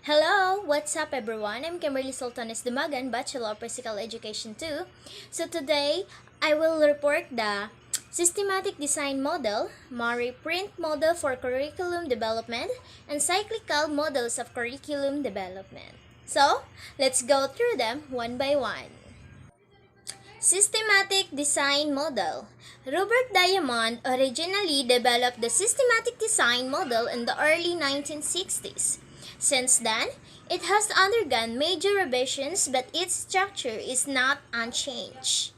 Hello, what's up everyone? I'm Kimberly Sultanes Dumagan, Bachelor of Physical Education 2. So today, I will report the Systematic Design Model, Mari Print Model for Curriculum Development, and Cyclical Models of Curriculum Development. So, let's go through them one by one. Systematic Design Model. Robert Diamond originally developed the systematic design model in the early 1960s. Since then, it has undergone major revisions, but its structure is not unchanged.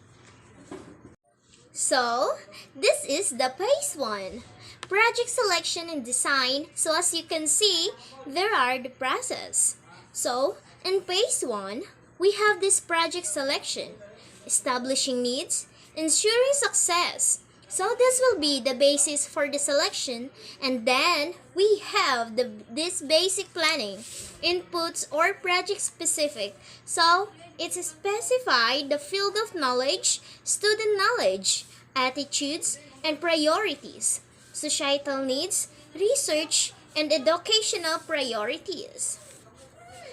So, this is the phase 1. Project selection and design. So as you can see, there are the process. So, in phase 1, we have this project selection, establishing needs, ensuring success. So this will be the basis for the selection, and then we have this basic planning, inputs or project specific. So it's specified the field of knowledge, student knowledge, attitudes, and priorities, societal needs, research, and educational priorities.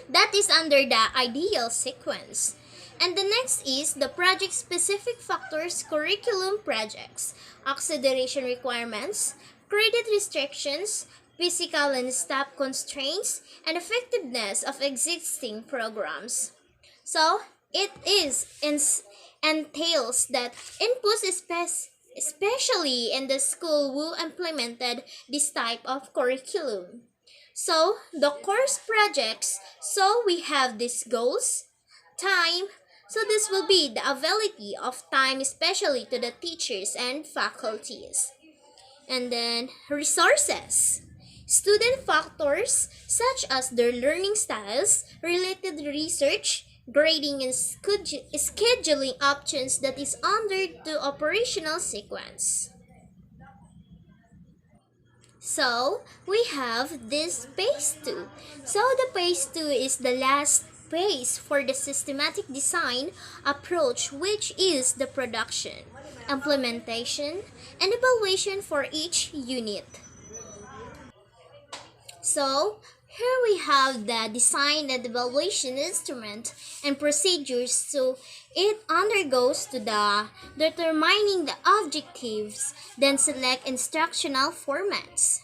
That is under the ideal sequence. And the next is the project-specific factors curriculum projects, accreditation requirements, credit restrictions, physical and staff constraints, and effectiveness of existing programs. So, it entails that inputs especially in the school who implemented this type of curriculum. So, the course projects, so we have these goals, time, so this will be the availability of time especially to the teachers and faculties. And then resources. Student factors such as their learning styles, related research, grading and scheduling options that is under the operational sequence. So, we have this phase 2. So, the phase 2 is the last phase for the systematic design approach, which is the production, implementation, and evaluation for each unit. So, here we have the design and evaluation instrument and procedures. So, it undergoes to the determining the objectives, then select instructional formats.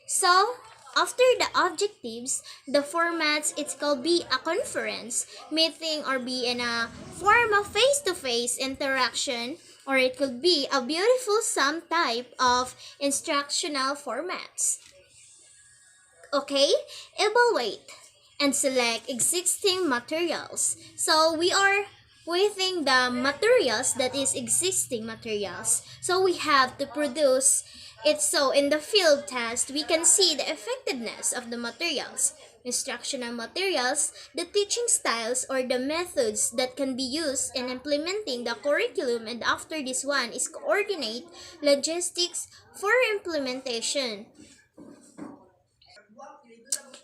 So, after the objectives, the formats, it could be a conference, meeting, or be in a form of face-to-face interaction, or it could be a beautiful some type of instructional formats. Okay, evaluate and select existing materials. So we are within the materials that is existing materials. So we have to produce it. So in the field test, we can see the effectiveness of the materials, instructional materials, the teaching styles or the methods that can be used in implementing the curriculum, and after this one is coordinate logistics for implementation.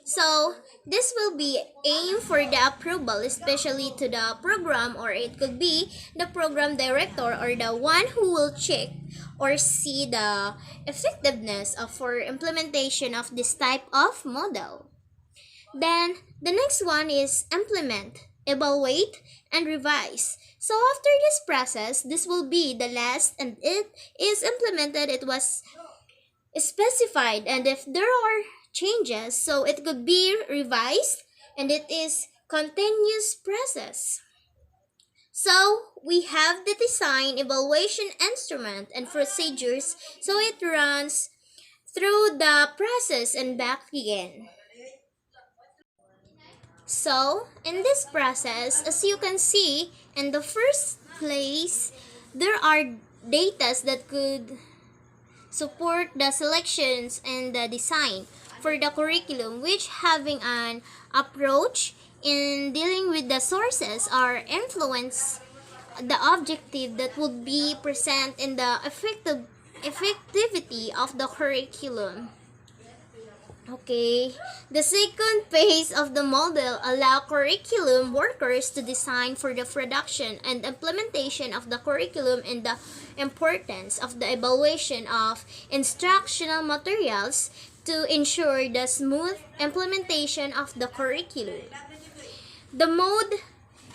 So, this will be aim for the approval, especially to the program, or it could be the program director or the one who will check or see the effectiveness of for implementation of this type of model. Then, the next one is implement, evaluate, and revise. So, after this process, this will be the last, and it is implemented, it was specified, and if there are changes, so it could be revised, and it is continuous process. So we have the design evaluation instrument and procedures, so it runs through the process and back again. So in this process, as you can see, in the first place, there are datas that could support the selections and the design for the curriculum, which having an approach in dealing with the sources or influence the objective that would be present in the effectivity of the curriculum. Okay, the second phase of the model allow curriculum workers to design for the production and implementation of the curriculum, and the importance of the evaluation of instructional materials to ensure the smooth implementation of the curriculum. The mode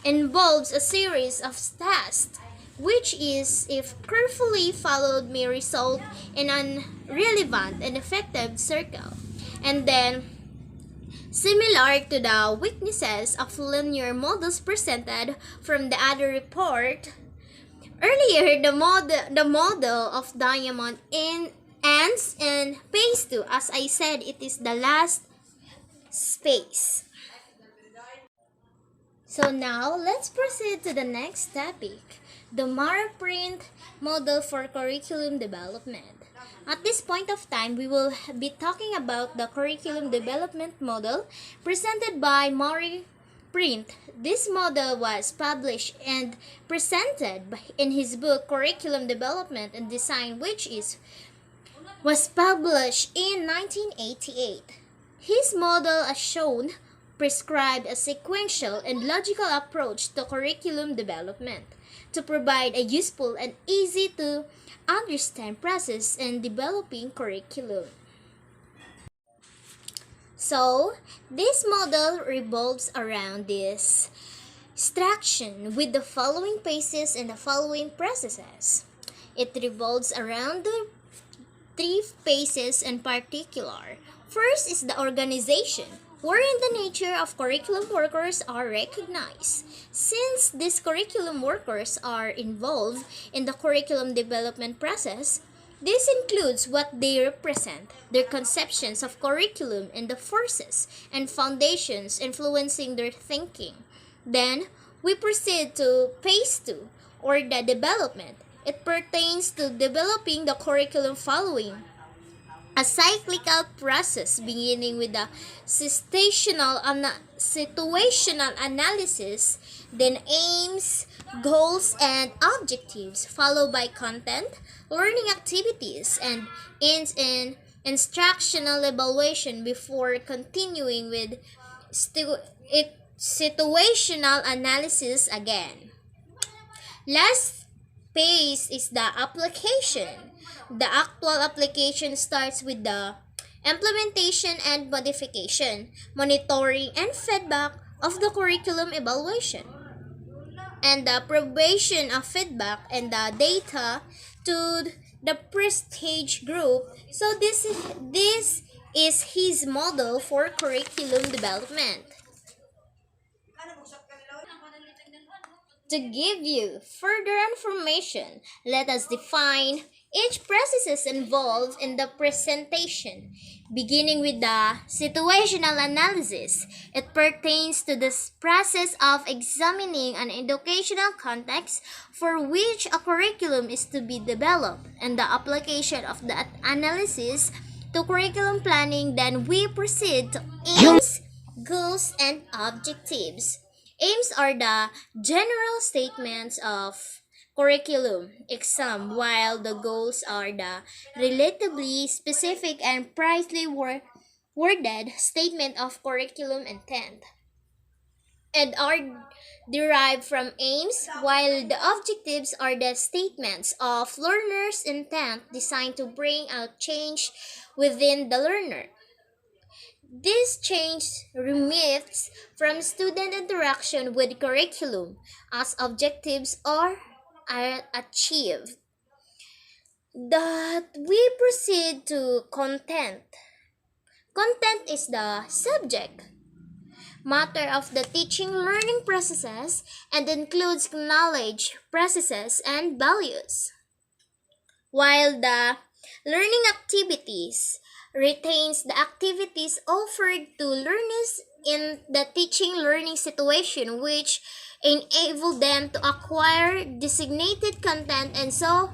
involves a series of tasks, which is, if carefully followed, may result in an relevant and effective circle. And then, similar to the weaknesses of linear models presented from the other report, earlier the model of diamond ends in phase 2. As I said, it is the last phase. So now, let's proceed to the next topic, the Maraprint model for curriculum development. At this point of time, we will be talking about the curriculum development model presented by Maury Print. This model was published and presented in his book Curriculum Development and Design, which was published in 1988. His model, as shown, prescribed a sequential and logical approach to curriculum development to provide a useful and easy to understand process in developing curriculum. So, this model revolves around this instruction with the following phases and the following processes. It revolves around the 3 phases in particular. First is the organization, wherein the nature of curriculum workers are recognized. Since these curriculum workers are involved in the curriculum development process, this includes what they represent, their conceptions of curriculum, and the forces and foundations influencing their thinking. Then, we proceed to phase 2, or the development. It pertains to developing the curriculum following a cyclical process beginning with the situational analysis, then aims, goals, and objectives, followed by content, learning activities, and ends in instructional evaluation before continuing with situational analysis again. Last phase is the application. The actual application starts with the implementation and modification, monitoring, and feedback of the curriculum evaluation, and the probation of feedback and the data to the prestige group. So this is his model for curriculum development. To give you further information, let us define each processes involved in the presentation. Beginning with the situational analysis, it pertains to the process of examining an educational context for which a curriculum is to be developed, and the application of that analysis to curriculum planning. Then we proceed to aims, goals, and objectives. Aims are the general statements of curriculum exam, while the goals are the relatively specific and precisely worded statement of curriculum intent, and are derived from aims, while the objectives are the statements of learner's intent designed to bring out change within the learner. This change remits from student interaction with curriculum as objectives are achieved. That we proceed to content. Content is the subject matter of the teaching learning processes and includes knowledge, processes, and values, while the learning activities retains the activities offered to learners in the teaching learning situation, which enable them to acquire designated content and so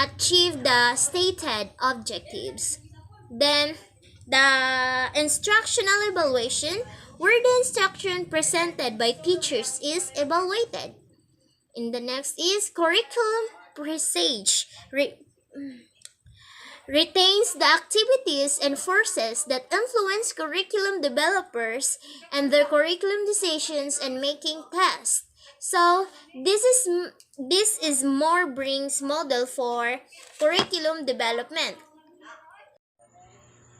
achieve the stated objectives. Then the instructional evaluation, where the instruction presented by teachers is evaluated. In the next is curriculum presage, retains the activities and forces that influence curriculum developers and their curriculum decisions and making tests. So this is more brings model for curriculum development.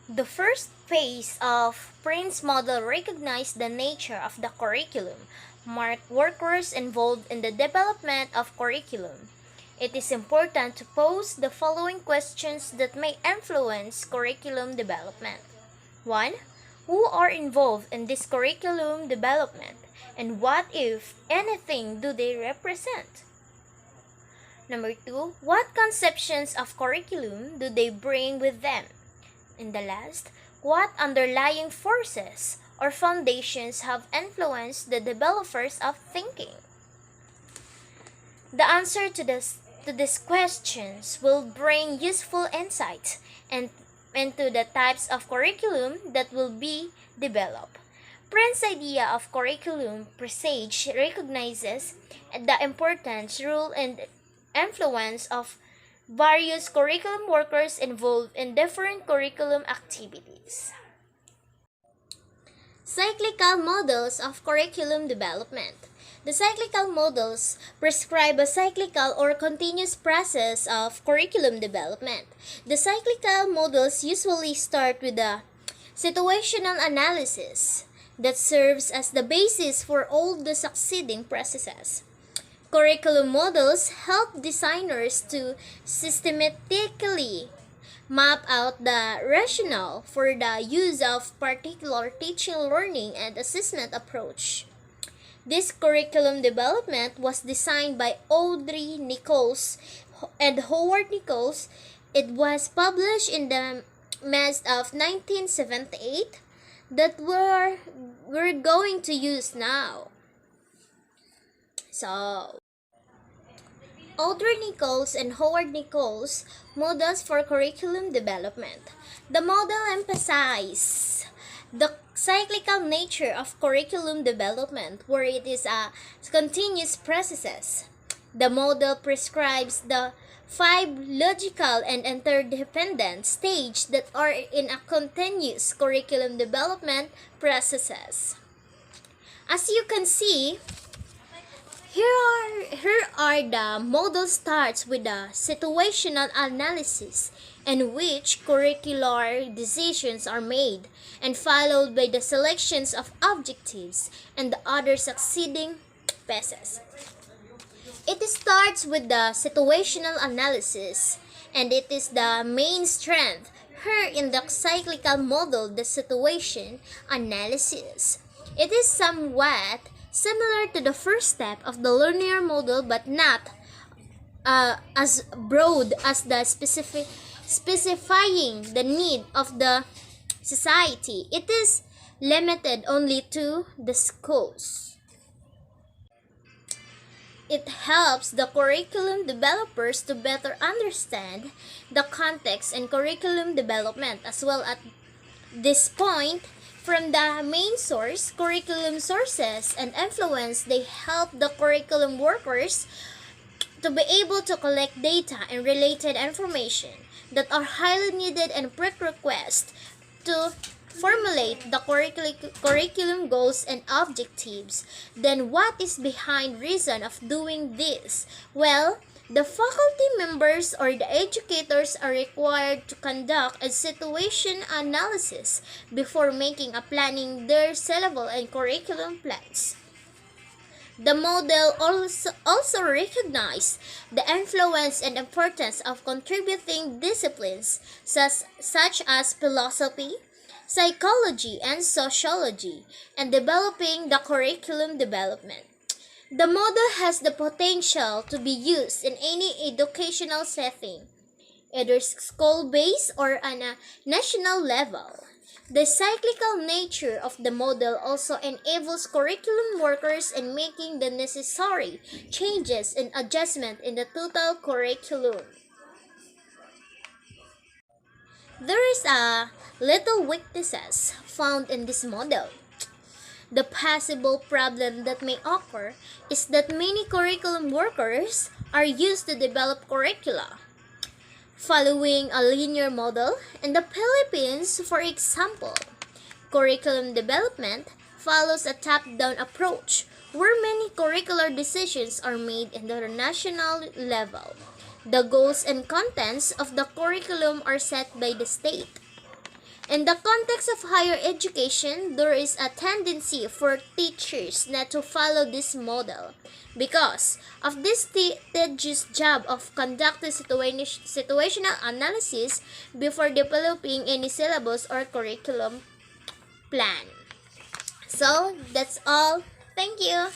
The first phase of Prince model recognized the nature of the curriculum, marked workers involved in the development of curriculum. It is important to pose the following questions that may influence curriculum development. 1. Who are involved in this curriculum development, and what, if anything, do they represent? Number 2. What conceptions of curriculum do they bring with them? And the last, what underlying forces or foundations have influenced the developers of thinking? The answer to these questions will bring useful insights into the types of curriculum that will be developed. Prince's idea of curriculum presage recognizes the importance, role, and influence of various curriculum workers involved in different curriculum activities. Cyclical models of curriculum development. The cyclical models prescribe a cyclical or continuous process of curriculum development. The cyclical models usually start with a situational analysis that serves as the basis for all the succeeding processes. Curriculum models help designers to systematically map out the rationale for the use of particular teaching, learning, and assessment approach. This curriculum development was designed by Audrey Nichols and Howard Nichols. It was published in the Mass of 1978 that we're going to use now. So, Audrey Nichols and Howard Nichols models for curriculum development. The model emphasizes the cyclical nature of curriculum development, where it is a continuous process. The model prescribes the 5 logical and interdependent stages that are in a continuous curriculum development processes. As you can see, here are the model starts with a situational analysis in which curricular decisions are made, and followed by the selections of objectives and the other succeeding pieces. It starts with the situational analysis, and it is the main strength here in the cyclical model, the situation analysis. It is somewhat similar to the first step of the linear model, but not as broad as the specifying the need of the society. It is limited only to the schools. It helps the curriculum developers to better understand the context and curriculum development, as well at this point from the main source, curriculum sources, and influence. They help the curriculum workers to be able to collect data and related information that are highly needed and prerequisites to formulate the curriculum goals and objectives. Then what is behind reason of doing this? Well, the faculty members or the educators are required to conduct a situation analysis before making a planning their syllable and curriculum plans. The model also recognizes the influence and importance of contributing disciplines such as philosophy, psychology, and sociology, and developing the curriculum development. The model has the potential to be used in any educational setting, either school-based or on a national level. The cyclical nature of the model also enables curriculum workers in making the necessary changes and adjustment in the total curriculum. There is a little weaknesses found in this model. The possible problem that may occur is that many curriculum workers are used to develop curricula following a linear model. In the Philippines, for example, curriculum development follows a top-down approach where many curricular decisions are made in the national level. The goals and contents of the curriculum are set by the state. In the context of higher education, there is a tendency for teachers not to follow this model because of this tedious job of conducting situational analysis before developing any syllabus or curriculum plan. So, that's all. Thank you.